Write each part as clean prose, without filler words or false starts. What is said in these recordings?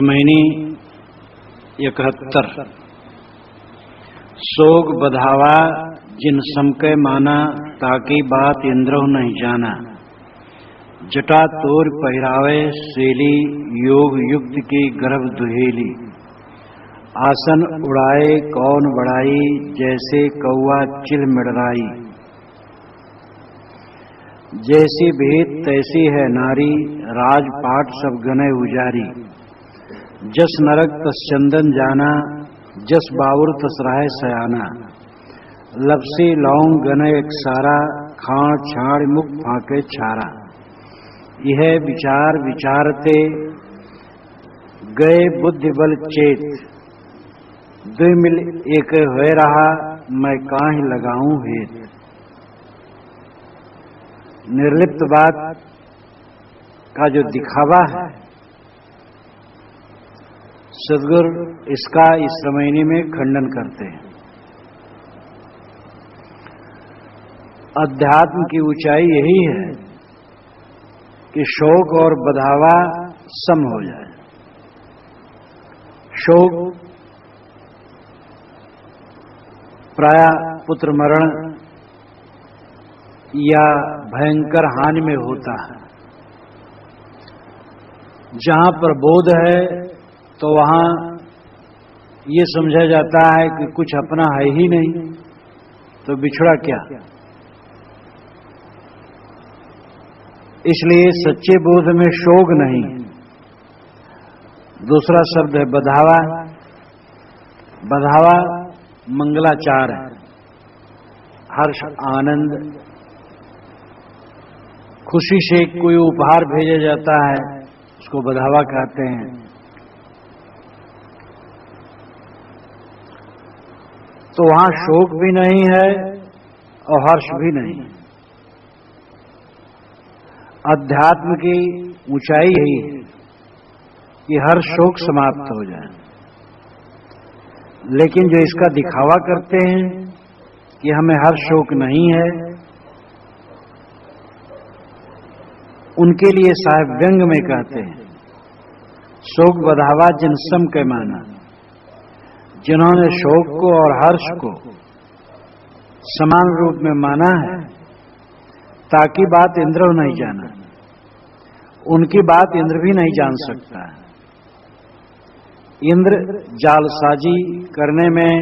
श्रमैनी 71। सोग बधावा जिन समकै माना, ताकि बात इंद्रहु नहीं जाना। जटा तोर पहिरावे सेली, योग युक्त की गर्भ दुहेली। आसन उड़ाए कौन बढ़ाई, जैसे कौआ चिल मिड़राई। जैसी भेद तैसी है नारी, राजपाट सब गने उजारी। जस नरक तस चंदन जाना, जस बाउर तस राहे सयाना। लपसी लौंग गने एक सारा, खाण छाड़ मुख फाके छारा। यह विचार विचारते, गए बुद्धि बल चेत। दुई मिल एक होए रहा, मैं काहि लगाऊं हेत। निर्लिप्त बात का जो दिखावा है, सद्गुरु इसका इस श्रमैनी में खंडन करते हैं। अध्यात्म की ऊंचाई यही है कि शोक और बधावा सम हो जाए। शोक प्राय पुत्र मरण या भयंकर हानि में होता है। जहां पर बोध है तो वहां ये समझा जाता है कि कुछ अपना है ही नहीं, तो बिछड़ा क्या। इसलिए सच्चे बोध में शोक नहीं। दूसरा शब्द है बधावा। बधावा मंगलाचार है, हर्ष आनंद, खुशी से कोई उपहार भेजा जाता है, उसको बधावा कहते हैं। तो वहां शोक भी नहीं है और हर्ष भी नहीं। अध्यात्म की ऊंचाई यही है कि हर शोक समाप्त हो जाए। लेकिन जो इसका दिखावा करते हैं कि हमें हर शोक नहीं है, उनके लिए साहब व्यंग में कहते हैं, शोक बधावा जिन सम के माना। जिन्होंने शोक को और हर्ष को समान रूप में माना है, ताकि बात इंद्र नहीं जाना। उनकी बात इंद्र भी नहीं जान सकता है। इंद्र जालसाजी करने में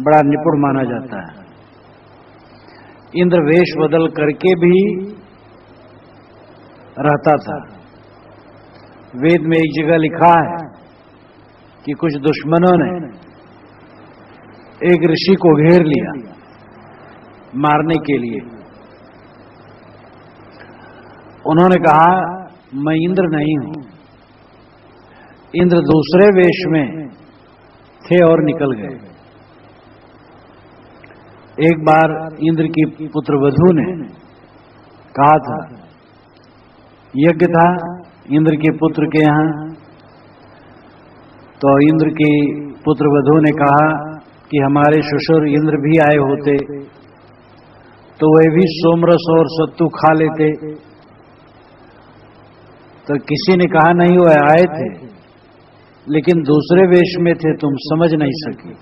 बड़ा निपुण माना जाता है। इंद्र वेश बदल करके भी रहता था। वेद में एक जगह लिखा है कि कुछ दुश्मनों ने एक ऋषि को घेर लिया मारने के लिए। उन्होंने कहा, मैं इंद्र नहीं हूं। इंद्र दूसरे वेश में थे और निकल गए। एक बार इंद्र की पुत्रवधू ने कहा था, यज्ञ था इंद्र के पुत्र के यहां, तो इंद्र की पुत्रवधू ने कहा कि हमारे ससुर इंद्र भी आए होते तो वे भी सोमरस और सत्तू खा लेते। तो किसी ने कहा, नहीं वो आए थे लेकिन दूसरे वेश में थे, तुम समझ नहीं सके।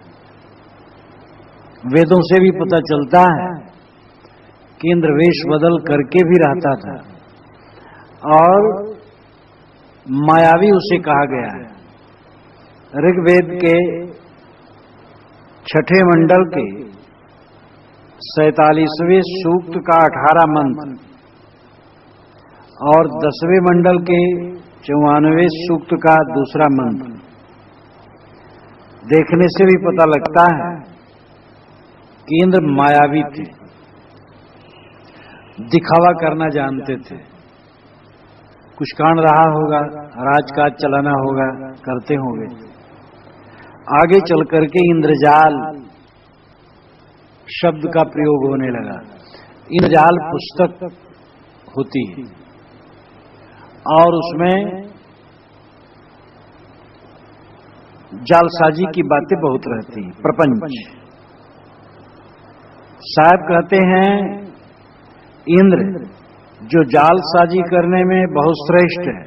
वेदों से भी पता चलता है कि इंद्र वेश बदल करके भी रहता था और मायावी उसे कहा गया है। ऋग्वेद के 6ठे मंडल के 47वें सूक्त का 18 मंत्र और 10वें मंडल के 94वें सूक्त का दूसरा मंत्र देखने से भी पता लगता है कि इंद्र मायावी थे, दिखावा करना जानते थे। कुछ कांड रहा होगा, राजकाज चलाना होगा, करते होंगे। आगे चल करके इंद्रजाल शब्द का प्रयोग होने लगा। इंद्रजाल पुस्तक होती है और उसमें जालसाजी की बातें बहुत रहती हैं। प्रपंच साहब कहते हैं, इंद्र जो जालसाजी करने में बहुत श्रेष्ठ है,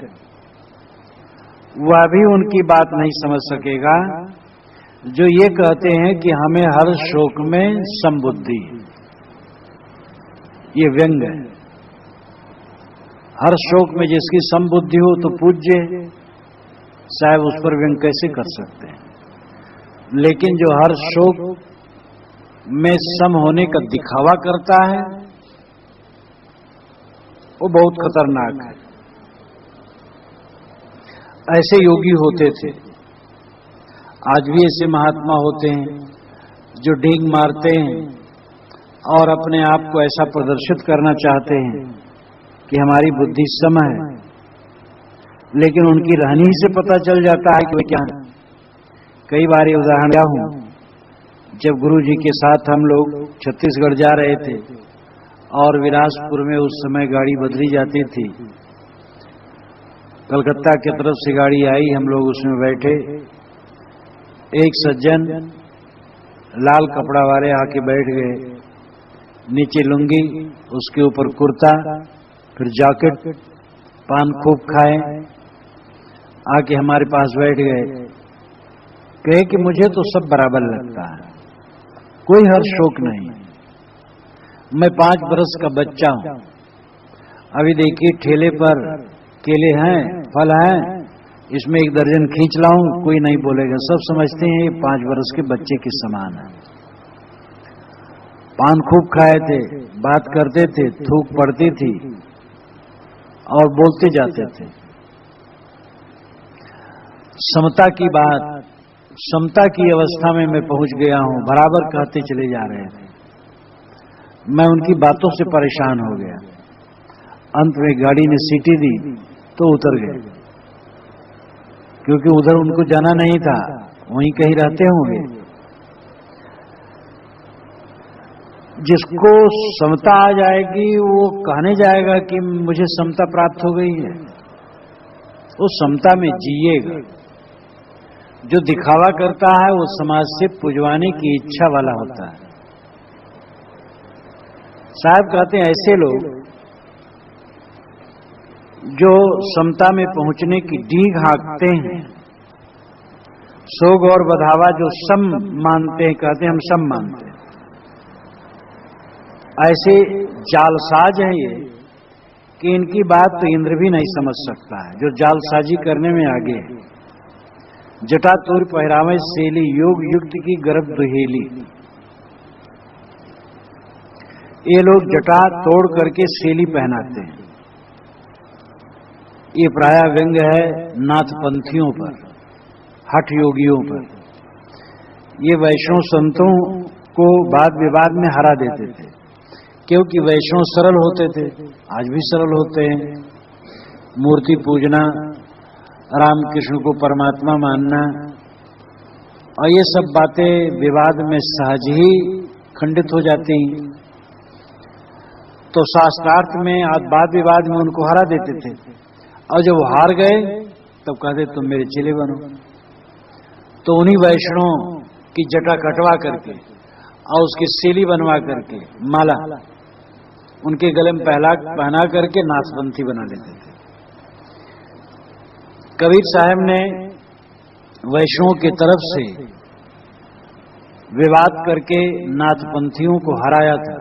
वह भी उनकी बात नहीं समझ सकेगा जो ये कहते हैं कि हमें हर शोक में समबुद्धि। ये व्यंग है। हर शोक में जिसकी समबुद्धि हो तो पूज्य, साहब उस पर व्यंग कैसे कर सकते हैं। लेकिन जो हर शोक में सम होने का दिखावा करता है वो बहुत खतरनाक है। ऐसे योगी होते थे, आज भी ऐसे महात्मा होते हैं जो डींग मारते हैं और अपने आप को ऐसा प्रदर्शित करना चाहते हैं कि हमारी बुद्धि सम है, लेकिन उनकी रहनी से पता चल जाता है कि वे क्या है। कई बार ये उदाहरण दिया हूं, जब गुरु जी के साथ हम लोग छत्तीसगढ़ जा रहे थे और विलासपुर में उस समय गाड़ी बदली जाती थी, कलकत्ता की तरफ से गाड़ी आई, हम लोग उसमें बैठे। एक सज्जन लाल कपड़ा वाले आके बैठ गए, नीचे लुंगी, उसके ऊपर कुर्ता, फिर जैकेट, पान खूब खाए, आके हमारे पास बैठ गए। कहे कि मुझे तो सब बराबर लगता है, कोई हर शोक नहीं, मैं 5 बरस का बच्चा हूं। अभी देखिए ठेले पर केले हैं, फल हैं, इसमें 1 दर्जन खींच लाऊं, कोई नहीं बोलेगा, सब समझते हैं ये 5 बरस के बच्चे के समान है। पान खूब खाए थे, बात करते थे, थूक पड़ती थी और बोलते जाते थे। समता की बात, समता की अवस्था में मैं पहुंच गया हूं, बराबर कहते चले जा रहे थे। मैं उनकी बातों से परेशान हो गया। अंत में गाड़ी ने सीटी दी तो उतर गए, क्योंकि उधर उनको जाना नहीं था, वहीं कहीं रहते होंगे। जिसको समता आ जाएगी वो कहने जाएगा कि मुझे समता प्राप्त हो गई है, वो समता में जिएगा। जो दिखावा करता है वो समाज से पुजवाने की इच्छा वाला होता है। साहब कहते हैं ऐसे लोग जो समता में पहुंचने की डींग हाँकते हैं, सोग और बधावा जो सम मानते हैं, कहते हैं हम सम मानते हैं, ऐसे जालसाज हैं ये कि इनकी बात तो इंद्र भी नहीं समझ सकता है। जो जालसाजी करने में आगे है, जटातुर पहरावे सेली, योग युक्त की गर्भ दुहेली। ये लोग जटा तोड़ करके सेली पहनाते हैं। ये प्राय व्यंग है नाथपंथियों पर, हठ योगियों पर। ये वैष्णव संतों को वाद विवाद में हरा देते थे, क्योंकि वैष्णव सरल होते थे, आज भी सरल होते हैं। मूर्ति पूजना, रामकृष्ण को परमात्मा मानना और ये सब बातें विवाद में सहज ही खंडित हो जाती हैं। तो शास्त्रार्थ में वाद विवाद में उनको हरा देते थे, और जब वो हार गए तब कहते तुम मेरे चेले बनो। तो उन्हीं वैष्णव की जटा कटवा करके और उसकी सेली बनवा करके माला उनके गले में पहना करके नाथपंथी बना लेते थे। कबीर साहब ने वैष्णव की तरफ से विवाद करके नाथपंथियों को हराया था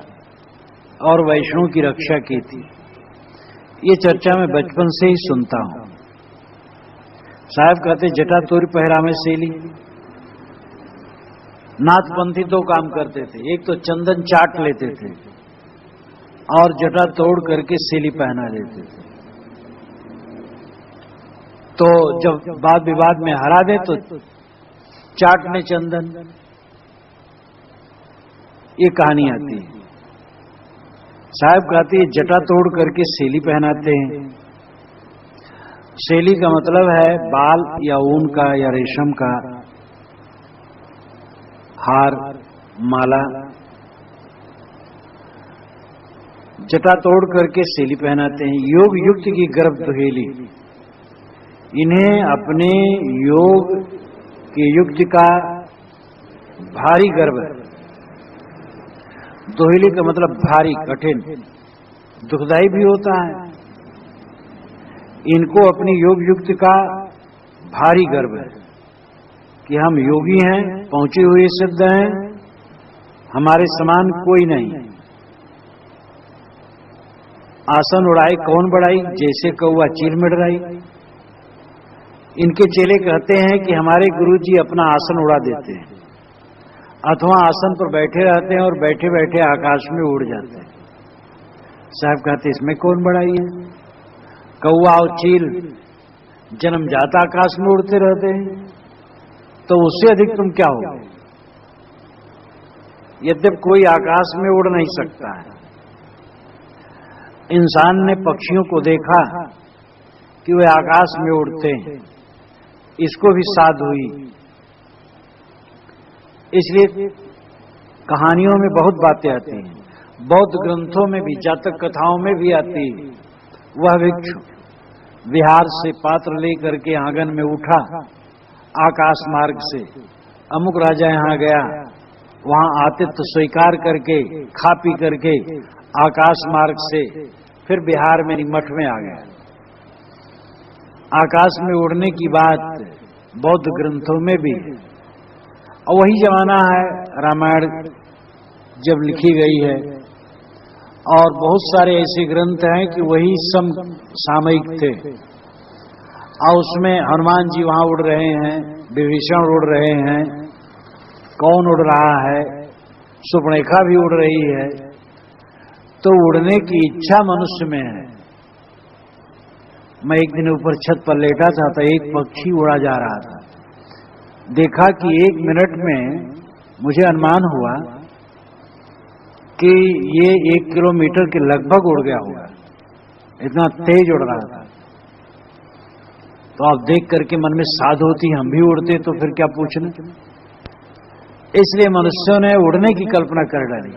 और वैष्णव की रक्षा की थी। ये चर्चा मैं बचपन से ही सुनता हूं। साहब कहते जटा तोड़ पहरावे सेली। नाथपंथी 2 काम करते थे, एक तो चंदन चाट लेते थे और जटा तोड़ करके सेली पहना देते थे। तो जब वाद विवाद में हरा दे तो चाटने चंदन, ये कहानी आती है। साहब कहती है जटा तोड़ करके सेली पहनाते हैं। सेली का मतलब है बाल या ऊन का या रेशम का हार, माला। जटा तोड़ करके सेली पहनाते हैं। योग युक्त की गर्भ दुहेली, इन्हें अपने योग के युक्त का भारी गर्भ, दोहिली का मतलब भारी, कठिन, दुखदाई भी होता है। इनको अपनी योग युक्त का भारी गर्व है कि हम योगी हैं, पहुंचे हुए सिद्ध हैं, हमारे समान कोई नहीं। आसन उड़ाई कौन बढ़ाई, जैसे कौआ चील मिडराई। इनके चेले कहते हैं कि हमारे गुरुजी अपना आसन उड़ा देते हैं, अथवा आसन पर बैठे रहते हैं और बैठे बैठे आकाश में उड़ जाते हैं। साहब कहते इसमें कौन बढ़ाई है, कौआ और चील जन्मजात आकाश में उड़ते रहते हैं, तो उससे अधिक तुम क्या हो। यद्यपि कोई आकाश में उड़ नहीं सकता है। इंसान ने पक्षियों को देखा कि वे आकाश में उड़ते हैं, इसको भी साध हुई। इसलिए कहानियों में बहुत बातें आती हैं, बौद्ध ग्रंथों में भी, जातक कथाओं में भी आती है। वह भिक्षु बिहार से पात्र लेकर के आंगन में उठा आकाश मार्ग से, अमुक राजा यहां गया, वहां आतिथ्य स्वीकार करके खा पी करके आकाश मार्ग से फिर बिहार में मठ में आ गया। आकाश में उड़ने की बात बौद्ध ग्रंथों में भी है। और वही जमाना है रामायण जब लिखी गई है, और बहुत सारे ऐसे ग्रंथ हैं कि वही समसामयिक थे। और उसमें हनुमान जी वहां उड़ रहे हैं, विभीषण उड़ रहे हैं, कौन उड़ रहा है, सुपर्णरेखा भी उड़ रही है। तो उड़ने की इच्छा मनुष्य में है। मैं एक दिन ऊपर छत पर लेटा था, तो एक पक्षी उड़ा जा रहा था। देखा कि 1 मिनट में मुझे अनुमान हुआ कि ये 1 किलोमीटर के लगभग उड़ गया होगा, इतना तेज उड़ रहा था। तो आप देख करके मन में साध होती, हम भी उड़ते तो फिर क्या पूछना। इसलिए मनुष्यों ने उड़ने की कल्पना कर डाली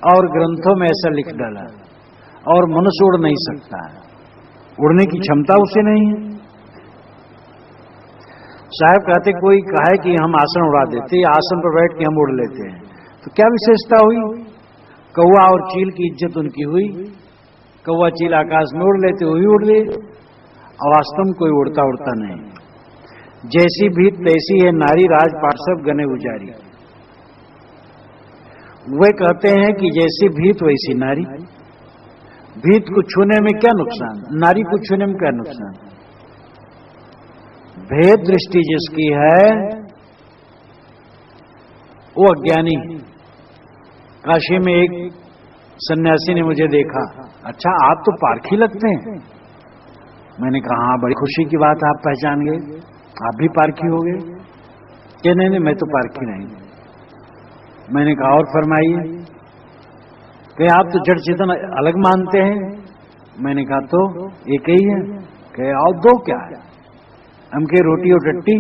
और ग्रंथों में ऐसा लिख डाला, और मनुष्य उड़ नहीं सकता है, उड़ने की क्षमता उसे नहीं है। साहब कहते कोई कहे कि हम आसन उड़ा देते, आसन पर बैठ के हम उड़ लेते हैं, तो क्या विशेषता हुई। कौआ और चील की इज्जत उनकी हुई, कौआ चील आकाश में उड़ लेते, वही उड़ ले। और वास्तव में कोई उड़ता उड़ता नहीं। जैसी भीत तैसी है नारी, राजपाट सब गने उजारी। वे कहते हैं कि जैसी भीत वैसी नारी। भीत को छूने में क्या नुकसान, नारी को छूने में क्या नुकसान। भेद दृष्टि जिसकी है वो अज्ञानी। काशी में एक सन्यासी ने मुझे देखा, अच्छा आप तो पारखी लगते हैं। मैंने कहा हाँ, बड़ी खुशी की बात, आप पहचान गए, आप भी पारखी हो गए। कि नहीं, मैं तो पारखी नहीं। मैंने कहा और फरमाइए। कि आप तो जड़ चेतन अलग मानते हैं। मैंने कहा तो एक ही है। कहे और दो क्या है, हम के रोटी और टट्टी।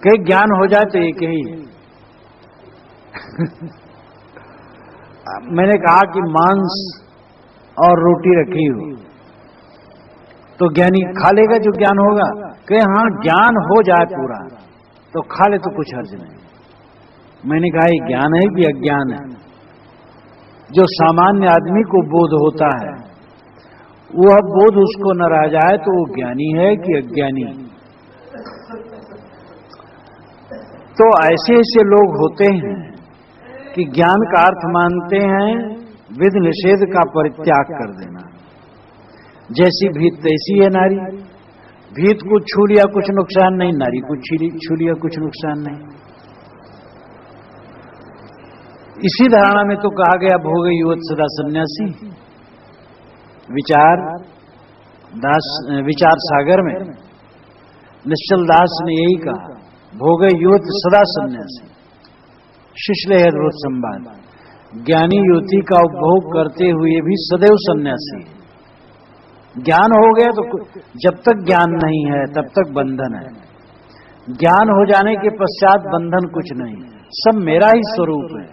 कहे ज्ञान हो जाए तो एक ही है। मैंने कहा कि मांस और रोटी रखी हो तो ज्ञानी खा लेगा जो ज्ञान होगा। कहे हाँ, ज्ञान हो जाए पूरा तो खा ले तो कुछ हर्ज नहीं। मैंने कहा ये ज्ञान है कि अज्ञान है। जो सामान्य आदमी को बोध होता है, वह बोध उसको न रह जाए तो वो ज्ञानी है कि अज्ञानी। तो ऐसे ऐसे लोग होते हैं कि ज्ञान का अर्थ मानते हैं विधि निषेध का परित्याग कर देना। जैसी भीत तैसी है नारी। भीत को छू लिया कुछ नुकसान नहीं, नारी को छू लिया कुछ नुकसान नहीं। इसी धारणा में तो कहा गया भोग युवत सदा सन्यासी। विचार सागर में निश्चल दास ने यही कहा, भोग युवत सदा सन्यासी। शिशले अद्भुत संवाद। ज्ञानी युवती का उपभोग करते हुए भी सदैव सन्यासी। ज्ञान हो गया तो जब तक ज्ञान नहीं है तब तक बंधन है। ज्ञान हो जाने के पश्चात बंधन कुछ नहीं, सब मेरा ही स्वरूप है।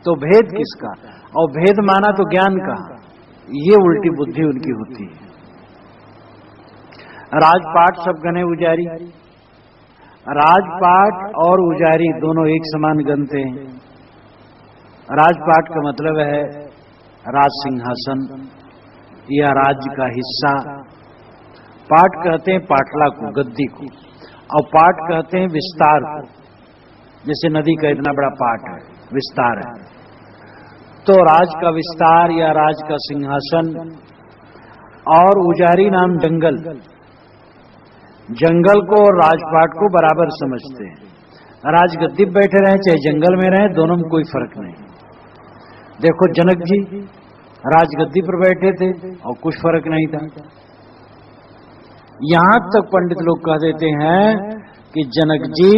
तो भेद किसका, और भेद माना तो ज्ञान का। ये उल्टी बुद्धि उनकी होती है। राजपाट सब गने उजारी। राजपाट और उजारी दोनों एक समान गणते हैं। राजपाट का मतलब है राज सिंहासन या राज्य का हिस्सा। पाट कहते हैं पाटला को, गद्दी को, और पाट कहते हैं विस्तार को। जैसे नदी का इतना बड़ा पाट है, विस्तार है। तो राज का विस्तार या राज का सिंहासन, और उजारी नाम जंगल, जंगल को और राजपाट को बराबर समझते हैं। राजगद्दी पर बैठे रहे चाहे जंगल में रहे, दोनों में कोई फर्क नहीं। देखो जनक जी राजगद्दी पर बैठे थे और कुछ फर्क नहीं था। यहां तक पंडित लोग कह देते हैं कि जनक जी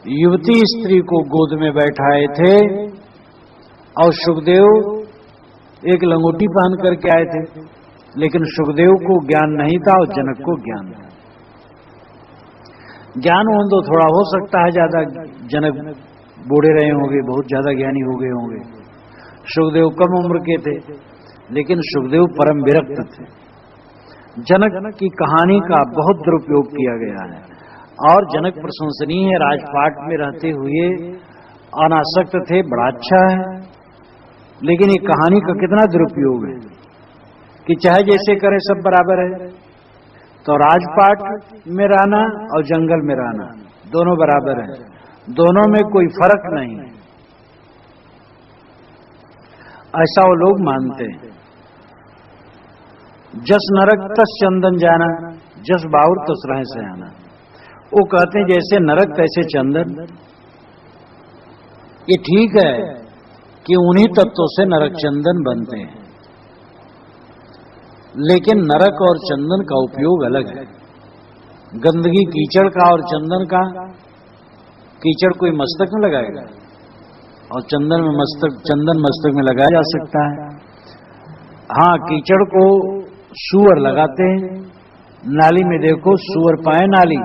युवती स्त्री को गोद में बैठाए थे और सुखदेव एक लंगोटी पहन करके आए थे, लेकिन सुखदेव को ज्ञान नहीं था और जनक को ज्ञान था। ज्ञान हो तो थोड़ा हो सकता है, ज्यादा जनक बूढ़े रहे होंगे, बहुत ज्यादा ज्ञानी हो गए होंगे। सुखदेव कम उम्र के थे, लेकिन सुखदेव परम विरक्त थे। जनक की कहानी का बहुत दुरुपयोग किया गया है, और जनक प्रशंसनीय है, राजपाट में रहते हुए अनासक्त थे, बड़ा अच्छा है। लेकिन ये कहानी का कितना दुरुपयोग है कि चाहे जैसे करे सब बराबर है। तो राजपाट में रहना और जंगल में रहना दोनों बराबर है, दोनों में कोई फर्क नहीं है, ऐसा वो लोग मानते हैं। जस नरक तस चंदन जाना, जस बाउर तस रहे से आना। वो कहते हैं जैसे नरक तैसे चंदन। ये ठीक है कि उन्हीं तत्वों से नरक चंदन बनते हैं, लेकिन नरक और चंदन का उपयोग अलग है। गंदगी कीचड़ का और चंदन का, कीचड़ कोई मस्तक में लगाएगा और चंदन मस्तक में लगाया जा सकता है। हाँ, कीचड़ को सूअर लगाते हैं, नाली में देखो सूअर पाए नाली,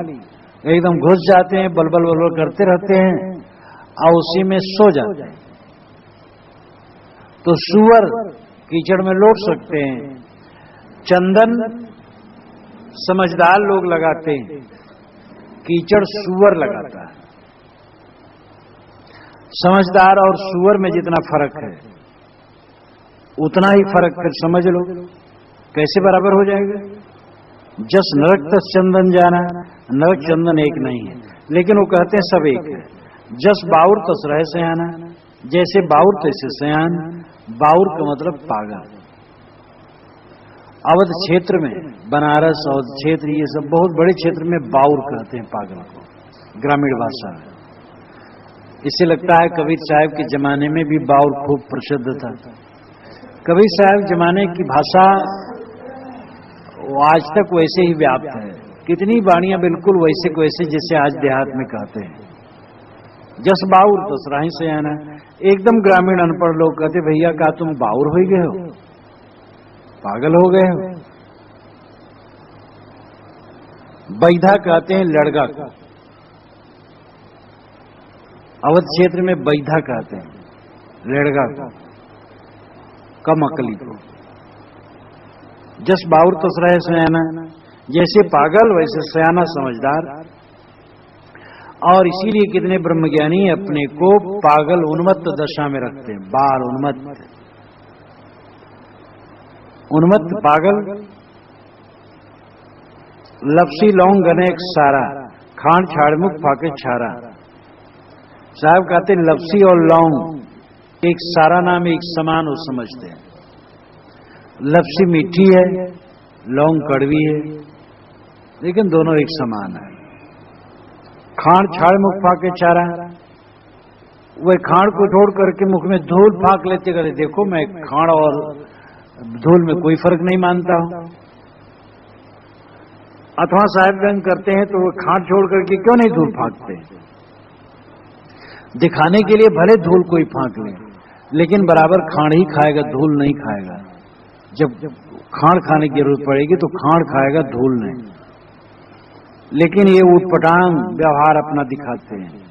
एकदम घुस जाते हैं, बलबल बलबल करते रहते हैं और उसी में सो जाते हैं। तो सूअर कीचड़ में लौट सकते हैं। चंदन समझदार लोग लगाते हैं, कीचड़ सूअर लगाता है। समझदार और सूअर में जितना फर्क है उतना ही फर्क फिर समझ लो कैसे बराबर हो जाएगा। जस नरक तस चंदन जाना, नरक चंदन एक नहीं है, लेकिन वो कहते हैं सब एक है। जस बाउर तस रहे सयाना, जैसे बाउर तैसे सयान। बाउर का मतलब पागल। अवध क्षेत्र में, बनारस अवध क्षेत्र, ये सब बहुत बड़े क्षेत्र में बाउर कहते हैं पागल को, ग्रामीण भाषा में। इससे लगता है कबीर साहब के जमाने में भी बाउर खूब प्रसिद्ध था। कबीर साहब जमाने की भाषा वो आज तक वैसे ही व्याप्त है। कितनी वाणियां बिल्कुल वैसे को वैसे जैसे आज देहात में कहते हैं। जस बाउर तस राही से आना। एकदम ग्रामीण अनपढ़ लोग कहते भैया का तुम बाउर हो गए हो, पागल हो गए हो। बैधा कहते हैं लड़का को, अवध क्षेत्र में बैधा कहते हैं लड़का को, कम अकली को। जस बाउर तस रहे सयाना, जैसे पागल वैसे सयाना समझदार। और इसीलिए कितने ब्रह्मज्ञानी अपने को पागल उन्मत्त दशा में रखते हैं। बाल उन्मत्त, उन्मत्त पागल। लपसी लौंग गनेक सारा, खान छाड़मुख फाके छारा। साहब कहते लपसी और लौंग एक सारा नाम एक समान हो समझते हैं। लपसी मीठी है, लौंग कड़वी है, लेकिन दोनों एक समान है। खाण छाड़ मुख फाके चारा, वह खाण को छोड़ करके मुख में धूल फाक लेते करे देखो मैं खाण और धूल में कोई फर्क नहीं मानता हूं। अथवा साहेब रंग करते हैं तो वो खाण छोड़ करके क्यों नहीं धूल फाकते? दिखाने के लिए भले धूल कोई फाक ले, लेकिन बराबर खाण ही खाएगा, धूल नहीं खाएगा। जब खाण खाने की जरूरत पड़ेगी तो खाण खाएगा, धूल नहीं। लेकिन ये उटपटांग व्यवहार अपना दिखाते हैं।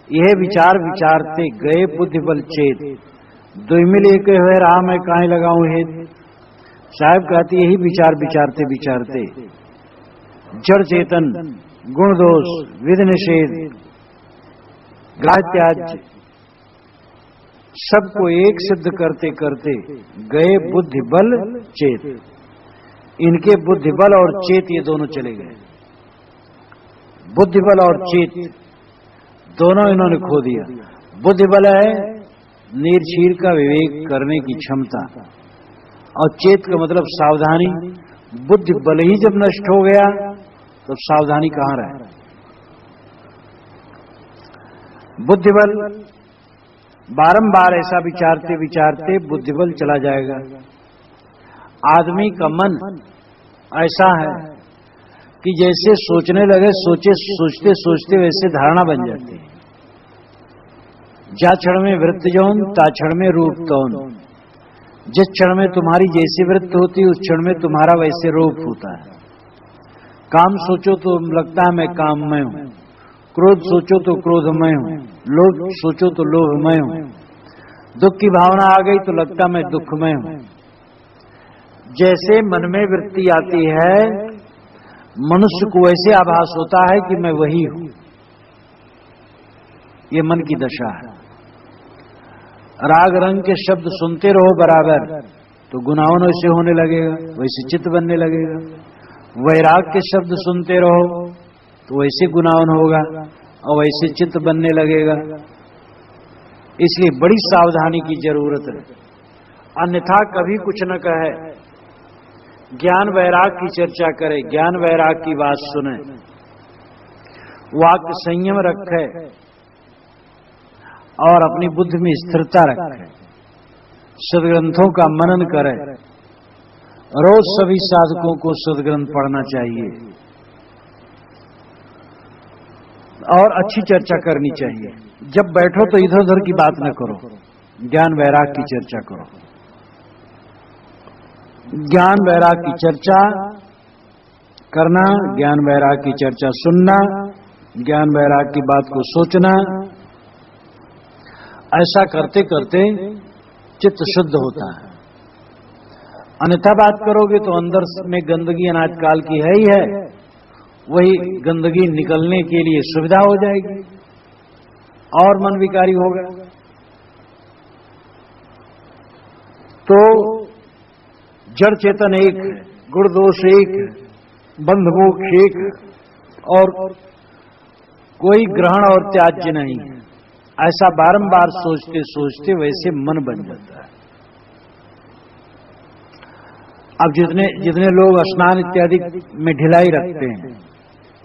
यह विचार विचारते गए बुद्धि बल चेत, दुइमिल एक है राह मैं काहे लगाऊं हेत। साहब कहती यही विचार विचारते विचारते जड़ चेतन, गुण दोष, विधि निषेध, ग्राह्य त्याज्य सबको एक सिद्ध करते करते गए बुद्धि बल चेत। इनके बुद्धि बल और चेत ये दोनों चले गए। बुद्धि बल और चेत दोनों इन्होंने खो दिया। बुद्धि बल है नीर-शीर का विवेक करने की क्षमता, और चेत का मतलब सावधानी। बुद्धि बल ही जब नष्ट हो गया तो सावधानी कहां रहे। बुद्धि बल बारंबार ऐसा विचारते विचारते बुद्धि बल चला जाएगा। आदमी का मन ऐसा है कि जैसे सोचने लगे सोचते सोचते वैसे धारणा बन जाती है। जा क्षण में वृत्त जौन ता क्षण में रूप तौन। जिस क्षण में तुम्हारी जैसी वृत्त होती उस क्षण में तुम्हारा वैसे रूप होता है। काम सोचो तो लगता है मैं काममय हूं, क्रोध सोचो तो क्रोधमय हूं, लोभ सोचो तो लोभमय हूं, दुख की भावना आ गई तो लगता मैं दुखमय हूं। जैसे मन में वृत्ति आती है मनुष्य को वैसे आभास होता है कि मैं वही हूं। ये मन की दशा है। राग रंग के शब्द सुनते रहो बराबर तो गुनावन वैसे होने लगेगा, वैसे चित्त बनने लगेगा। वैराग के शब्द सुनते रहो तो वैसे गुनावन होगा और वैसे चित्त बनने लगेगा। इसलिए बड़ी सावधानी की जरूरत है, अन्यथा कभी कुछ न कहे। ज्ञान वैराग की चर्चा करे, ज्ञान वैराग की बात सुने, वाक् संयम रखे और अपनी बुद्धि में स्थिरता रखे, सदग्रंथों का मनन करे। रोज सभी साधकों को सदग्रंथ पढ़ना चाहिए और अच्छी चर्चा करनी चाहिए। जब बैठो तो इधर उधर की बात न करो, ज्ञान वैराग की चर्चा करो। ज्ञान वैराग की चर्चा करना, ज्ञान वैराग की चर्चा सुनना, ज्ञान वैराग की बात को सोचना, ऐसा करते करते चित्त शुद्ध होता है। अन्यथा बात करोगे तो अंदर में गंदगी अनाज काल की है ही है, वही गंदगी निकलने के लिए सुविधा हो जाएगी और मन विकारी होगा। तो जड़ चेतन एक है, गुण दोष एक है, बंध मोक्ष एक है और कोई ग्रहण और त्याज्य नहीं है। ऐसा बारंबार सोचते सोचते वैसे मन बन जाता है। अब जितने लोग स्नान इत्यादि में ढिलाई रखते हैं,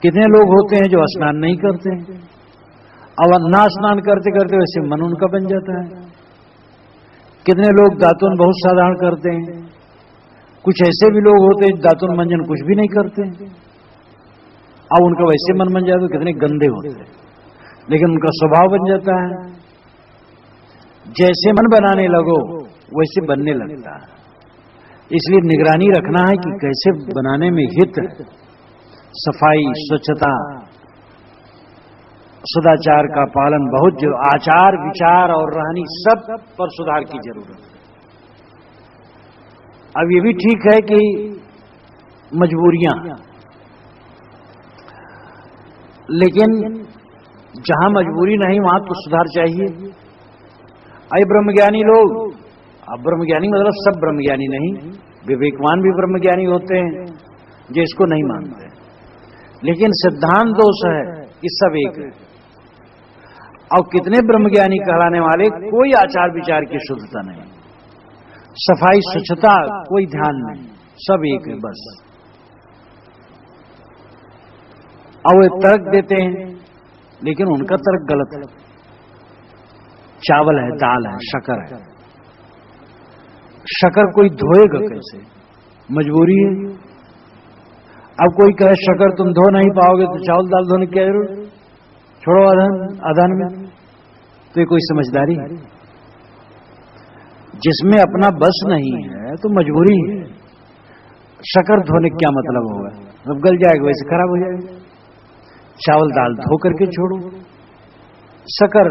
कितने लोग होते हैं जो स्नान नहीं करते हैं। अब ना स्नान करते करते वैसे मन उनका बन जाता है। कितने लोग दातुन बहुत साधारण करते हैं, कुछ ऐसे भी लोग होते हैं दातुन मंजन कुछ भी नहीं करते हैं, अब उनका वैसे मन बन जाता है। कितने गंदे होते हैं लेकिन उनका स्वभाव बन जाता है। जैसे मन बनाने लगो वैसे बनने लगता है। इसलिए निगरानी रखना है कि कैसे बनाने में हित है। सफाई, स्वच्छता, सदाचार का पालन बहुत जरूर, आचार विचार और रहनी सब पर सुधार की जरूरत है। अब ये भी ठीक है कि मजबूरियां, लेकिन जहां मजबूरी नहीं वहां तो सुधार चाहिए। अरे ब्रह्मज्ञानी लोग, अब ब्रह्मज्ञानी मतलब सब ब्रह्मज्ञानी नहीं, विवेकवान भी ब्रह्मज्ञानी होते हैं जो इसको नहीं मानते, लेकिन सिद्धांत दोष है कि सब एक है। और कितने ब्रह्मज्ञानी कहलाने वाले कोई आचार विचार की शुद्धता नहीं, सफाई स्वच्छता कोई ध्यान नहीं, सब एक है बस। और वे तर्क देते हैं लेकिन उनका तर्क गलत है। चावल है, दाल है, शक्कर है, शक्कर कोई धोएगा कैसे? मजबूरी है। अब कोई कहे शक्कर तुम धो नहीं पाओगे तो चावल दाल धोने की क्या जरूरत, छोड़ो आधान में, तो ये कोई समझदारी है? जिसमें अपना बस नहीं है तो मजबूरी है। शक्कर धोने क्या मतलब होगा? जब गल जाएगा वैसे खराब हो जाएगा। चावल दाल धो करके छोड़ो, शक्कर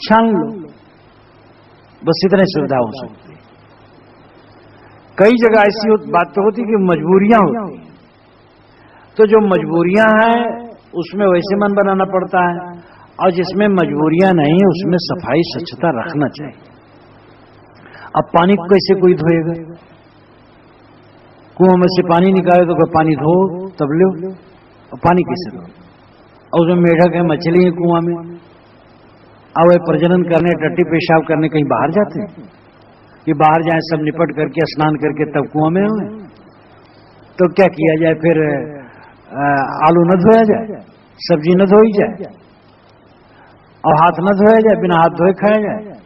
छान लो, बस इतने सुविधा हो सकती है। कई जगह ऐसी बात तो होती कि मजबूरियां होती, तो जो मजबूरियां हैं उसमें वैसे मन बनाना पड़ता है, और जिसमें मजबूरियां नहीं उसमें सफाई स्वच्छता रखना चाहिए। अब पानी को कैसे कोई धोएगा? कुआं में से पानी निकाले तो कोई पानी धो तब लो, और पानी कैसे दो? और उसमें मेढक है, मछली है कुआं में, अब वे प्रजनन करने, टट्टी पेशाब करने कहीं बाहर जाते हैं कि बाहर जाए सब निपट करके स्नान करके तब कुआं में हुए? तो क्या किया जाए फिर? आलू न धोया जाए, सब्जी न धोई जाए, और हाथ न धोया जाए, बिना हाथ धोए खाया जाए?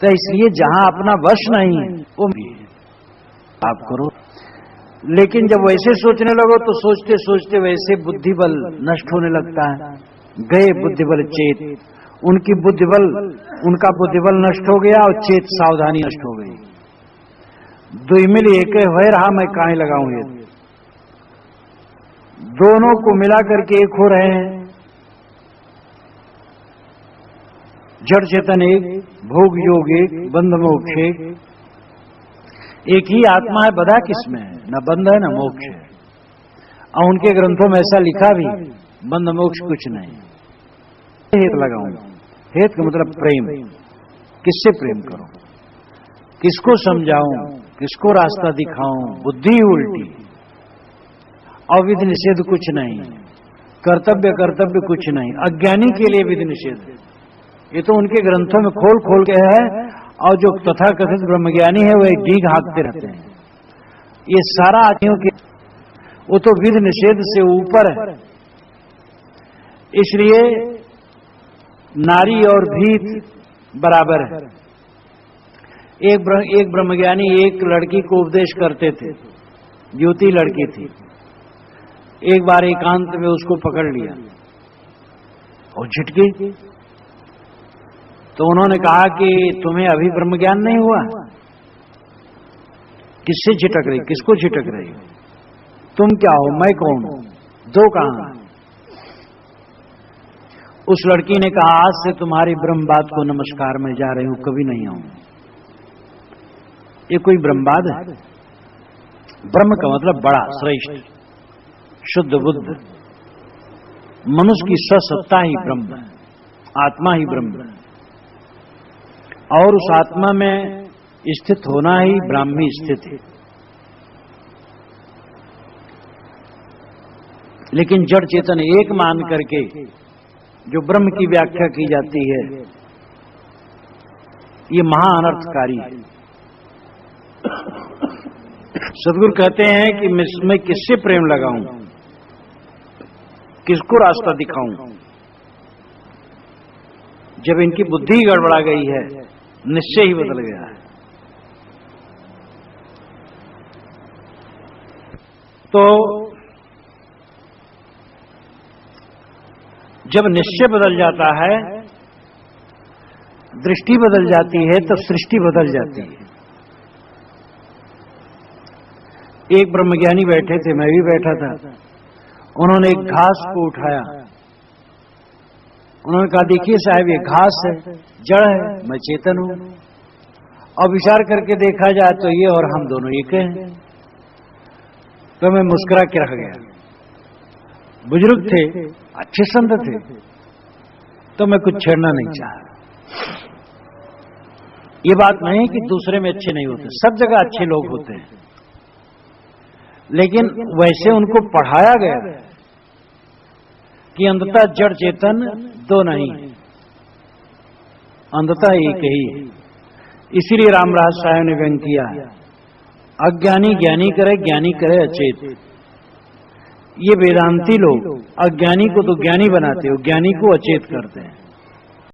तो इसलिए जहां अपना वश नहीं है वो आप करो। लेकिन जब वैसे सोचने लगो तो सोचते सोचते वैसे बुद्धिबल नष्ट होने लगता है। गए बुद्धिबल चेत, उनका बुद्धिबल नष्ट हो गया और चेत सावधानी नष्ट हो गई। दुई मिल एक हो रहा, मैं काहे लगाऊं ये? दोनों को मिला करके एक हो रहे हैं। जड़ चेतन एक, भोग योग एक, बंध मोक्ष एक ही आत्मा है। बधा किसमें है? न बंध है न मोक्ष है। और उनके ग्रंथों में ऐसा लिखा भी, बंध मोक्ष कुछ नहीं। हेत लगाऊं, हेत का मतलब प्रेम। किससे प्रेम करूं? किसको समझाऊं? किसको रास्ता दिखाऊं? बुद्धि उल्टी, अविध निषेध कुछ नहीं, कर्तव्य कुछ नहीं, अज्ञानी के लिए विधि निषेध। ये तो उनके ग्रंथों में खोल खोल के है, और जो तथाकथित ब्रह्मज्ञानी है वह डीग हाँकते रहते हैं। ये सारा आत्मियों के, वो तो विधि निषेध से ऊपर है। इसलिए नारी और भीत बराबर है। एक ब्रह्मज्ञानी एक लड़की को उपदेश करते थे, युवती लड़की थी। एक बार एकांत में उसको पकड़ लिया और झिटकी। तो उन्होंने कहा कि तुम्हें अभी ब्रह्म ज्ञान नहीं हुआ? किससे झिटक रही? किसको झिटक रही? तुम क्या हो, मैं कौन हूं? दो कहां? उस लड़की ने कहा, आज से तुम्हारी ब्रह्मवाद को नमस्कार, मैं जा रही हूं, कभी नहीं आऊंगी। ये कोई ब्रह्मवाद है? ब्रह्म का मतलब बड़ा, श्रेष्ठ, शुद्ध बुद्ध। मनुष्य की ससत्ता ही ब्रह्म है, आत्मा ही ब्रह्म है, और उस आत्मा में स्थित होना ही ब्राह्मी स्थित है। लेकिन जड़ चेतन एक मान करके जो ब्रह्म की व्याख्या की जाती है, ये महा अनर्थकारी है। सदगुरु कहते हैं कि मैं किससे प्रेम लगाऊं, किसको रास्ता दिखाऊं? जब इनकी बुद्धि गड़बड़ा गई है, निश्चय ही बदल गया है। तो जब निश्चय बदल जाता है, दृष्टि बदल जाती है, तब सृष्टि बदल जाती है। एक ब्रह्मज्ञानी बैठे थे, मैं भी बैठा था। उन्होंने एक घास को उठाया। उन्होंने कहा, देखिए साहब, ये घास है, जड़ है, मैं चेतन हूं। और विचार करके देखा जाए तो ये और हम दोनों एक हैं। तो मैं मुस्कुरा के रह गया। बुजुर्ग थे, अच्छे संत थे, तो मैं कुछ छेड़ना नहीं चाहा। ये बात नहीं कि दूसरे में अच्छे नहीं होते, सब जगह अच्छे लोग होते हैं, लेकिन वैसे उनको पढ़ाया गया कि अंततः जड़ चेतन दो नहीं, अंततः एक ही है। इसीलिए रामराज साहब ने व्यंग किया है, अज्ञानी ज्ञानी करे, ज्ञानी करे अचेत। ये वेदांती लोग अज्ञानी को तो ज्ञानी बनाते हो, ज्ञानी को अचेत करते हैं।